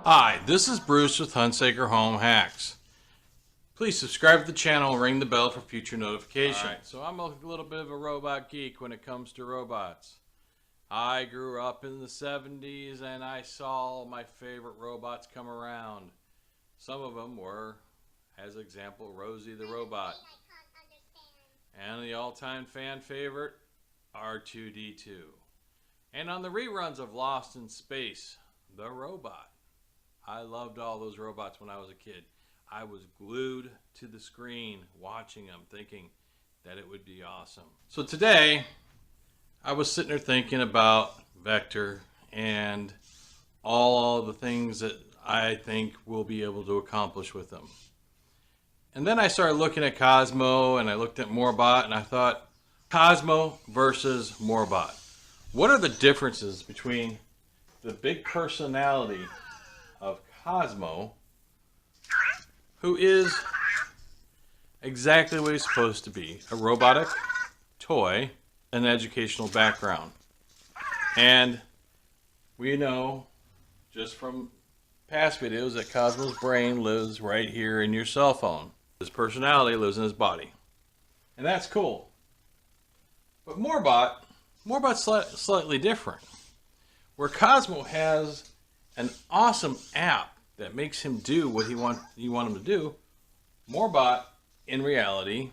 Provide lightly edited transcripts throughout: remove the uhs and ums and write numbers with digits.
Hi, this is Bruce with Hunsaker Home Hacks. Please subscribe to the channel and ring the bell for future notifications. Alright, so I'm a little bit of a robot geek when it comes to robots. I grew up in the 70s and I saw my favorite robots come around. Some of them were, as example, Rosie the Robot. And the all-time fan favorite, R2-D2. And on the reruns of Lost in Space, the Robot. I loved all those robots when I was a kid. I was glued to the screen watching them, thinking that it would be awesome. So today, I was sitting there thinking about Vector and all the things that I think we'll be able to accomplish with them. And then I started looking at Cozmo and I looked at Moorebot and I thought, Cozmo versus Moorebot. What are the differences between the big personality of Cozmo, who is exactly what he's supposed to be, a robotic toy, an educational background. And we know just from past videos that Cozmo's brain lives right here in your cell phone. His personality lives in his body. And that's cool. But Moorebot's slightly different. Where Cozmo has an awesome app that makes him do what you want him to do, Moorebot, in reality,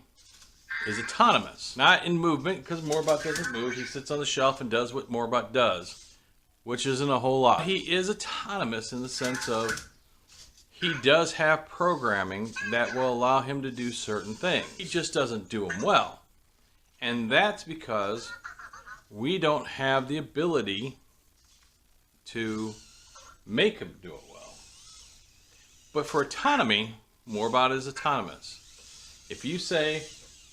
is autonomous. Not in movement, because Moorebot doesn't move. He sits on the shelf and does what Moorebot does, which isn't a whole lot. He is autonomous in the sense of he does have programming that will allow him to do certain things. He just doesn't do them well. And that's because we don't have the ability to make him do it well. But for autonomy, Moorebot is autonomous. If you say,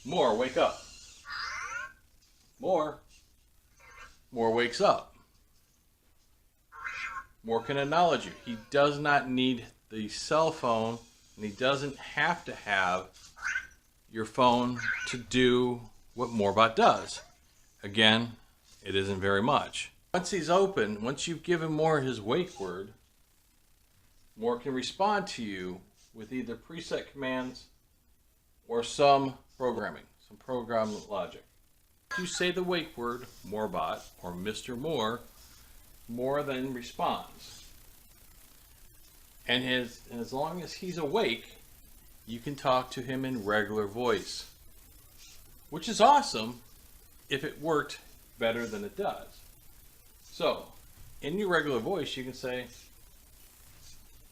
Moore, wake up. Moore wakes up. Moore can acknowledge you. He does not need the cell phone, and he doesn't have to have your phone to do what Moorebot does. Again, it isn't very much. Once he's open, once you've given Moore his wake word, Moore can respond to you with either preset commands or some programming, some program logic. If you say the wake word, Moorebot, or Mr. Moore, Moore then responds. And as long as he's awake, you can talk to him in regular voice, which is awesome if it worked better than it does. So, in your regular voice, you can say,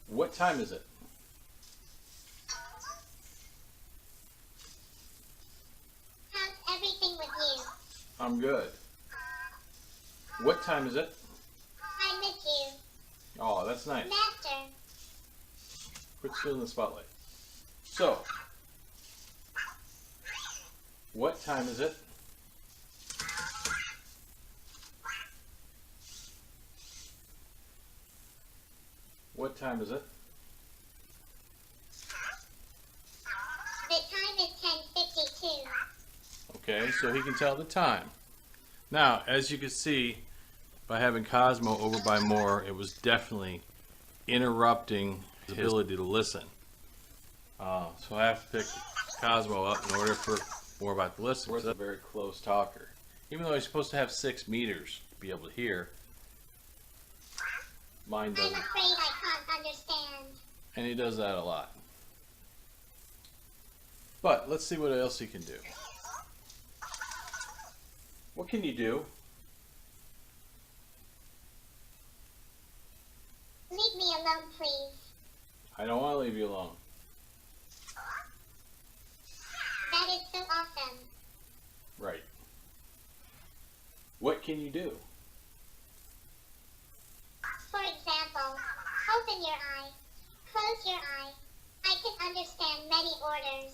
what time is it? How's everything with you? I'm good. What time is it? I miss you. Oh, that's nice. Master. Quit stealing the spotlight. So, what time is it? What time is it? The time is 10:52. Okay, so he can tell the time. Now, as you can see, by having Cozmo over by Moore, it was definitely interrupting his ability to listen. So I have to pick Cozmo up in order for Moorebot to listen. He's a very close talker. Even though he's supposed to have 6 meters to be able to hear, mine doesn't. I'm afraid I can't understand. And he does that a lot. But let's see what else he can do. What can you do? Leave me alone, please. I don't want to leave you alone. That is so awesome. Right. What can you do? For example, open your eye, close your eye. I can understand many orders.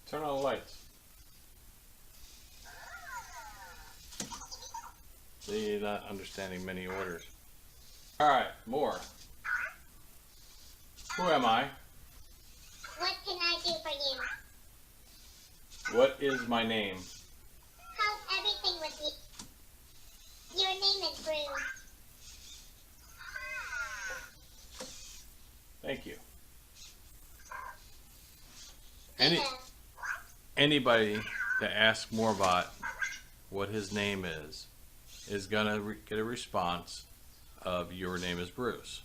Turn on the lights. See, you're not understanding many orders. Alright, Moore. Who am I? What can I do for you? What is my name? How's everything with you? Your name is Bruce. anybody that asks Moorebot what his name is gonna get a response of your name is Bruce.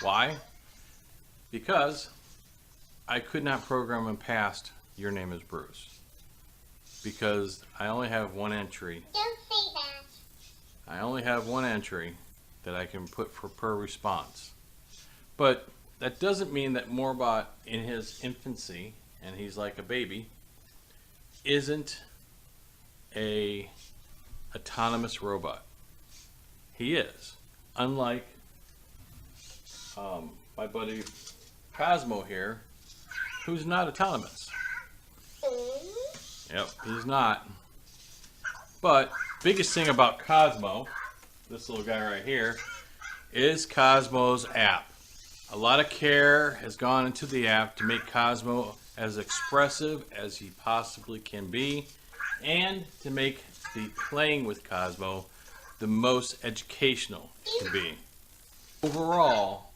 Why? Because I could not program him past your name is Bruce. Because I only have one entry. Don't say that. I only have one entry that I can put for per response. But that doesn't mean that Moorebot in his infancy, and he's like a baby, isn't a autonomous robot. He is. Unlike my buddy Cozmo here, who's not autonomous. Yep, he's not. But biggest thing about Cozmo, this little guy right here, is Cozmo's app. A lot of care has gone into the app to make Cozmo as expressive as he possibly can be, and to make the playing with Cozmo the most educational it can be. Overall,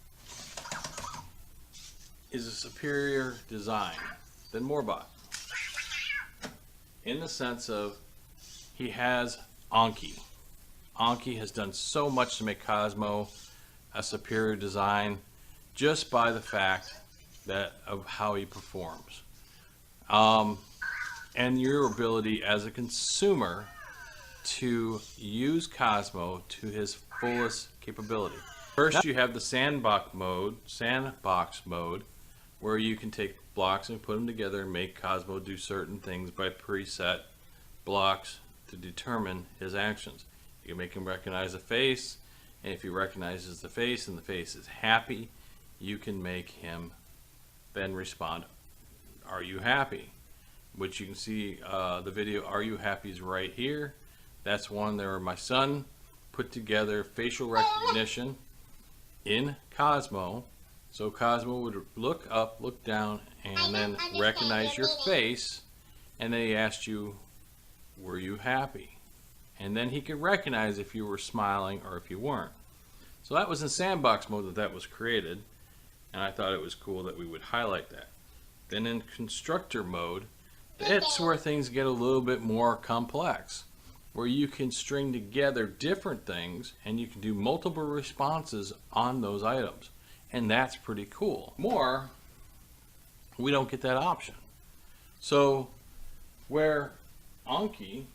is a superior design than Moorebot, in the sense of he has Anki. Anki has done so much to make Cozmo a superior design just by the fact that of how he performs, and your ability as a consumer to use Cozmo to his fullest capability. First, you have the sandbox mode, where you can take blocks and put them together and make Cozmo do certain things by preset blocks to determine his actions. You can make him recognize a face, and if he recognizes the face and the face is happy, you can make him then respond, "Are you happy?" Which you can see the video "Are you happy" is right here. That's one where my son put together facial recognition in Cozmo. So Cozmo would look up, look down, and then recognize your face, and then he asked you, "Were you happy?" And then he could recognize if you were smiling or if you weren't. So that was in sandbox mode that was created, and I thought it was cool that we would highlight that. Then in constructor mode, that's where things get a little bit more complex, where you can string together different things and you can do multiple responses on those items. And that's pretty cool. More, we don't get that option. So where Anki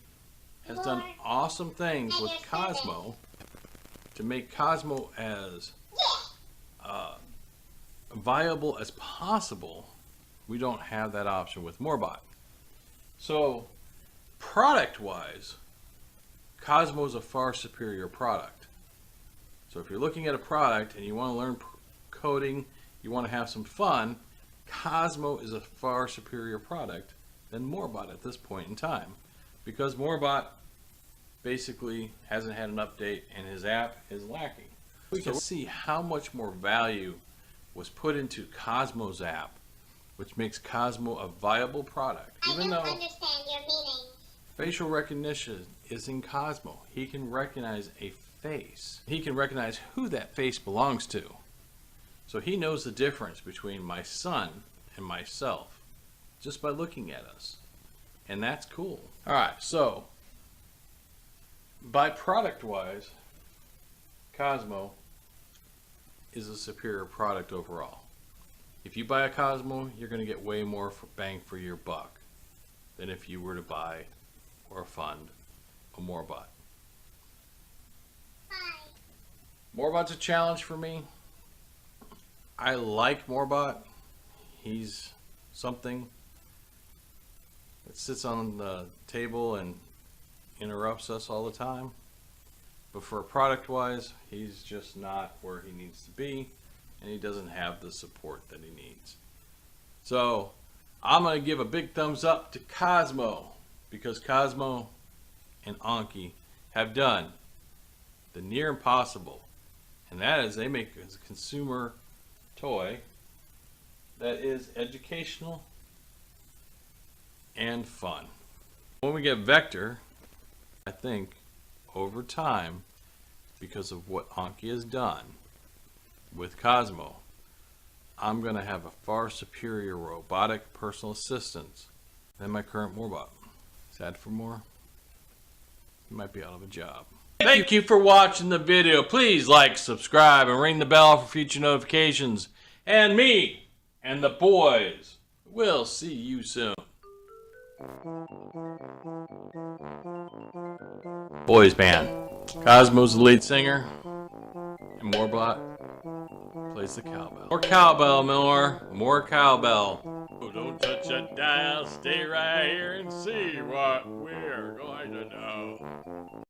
has done awesome things with Cozmo to make Cozmo as viable as possible, we don't have that option with Moorebot. So product wise, Cozmo is a far superior product. So if you're looking at a product and you want to learn coding, you want to have some fun, Cozmo is a far superior product than Moorebot at this point in time, because Moorebot basically hasn't had an update and his app is lacking. We can see how much more value was put into Cozmo's app, which makes Cozmo a viable product. Even though understand your meaning. Facial recognition is in Cozmo. He can recognize a face. He can recognize who that face belongs to. So he knows the difference between my son and myself just by looking at us. And that's cool. Alright, so by product wise, Cozmo is a superior product overall. If you buy a Cozmo, you're going to get way more bang for your buck than if you were to buy or fund a Moorebot. Moorebot's a challenge for me. I like Moorebot. He's something that sits on the table and interrupts us all the time. But for product wise, he's just not where he needs to be, and he doesn't have the support that he needs. So I'm going to give a big thumbs up to Cozmo, because Cozmo and Anki have done the near impossible, and that is they make a consumer toy that is educational and fun. When we get Vector, I think over time, because of what Anki has done with Cozmo, I'm going to have a far superior robotic personal assistant than my current Moorebot. Sad for more? He might be out of a job. Thank you for watching the video. Please like, subscribe, and ring the bell for future notifications. And me and the boys will see you soon. Boys band. Cozmo's the lead singer, and Moorebot plays the cowbell. More cowbell, Miller. More cowbell. Oh, don't touch that dial. Stay right here and see what we're going to know.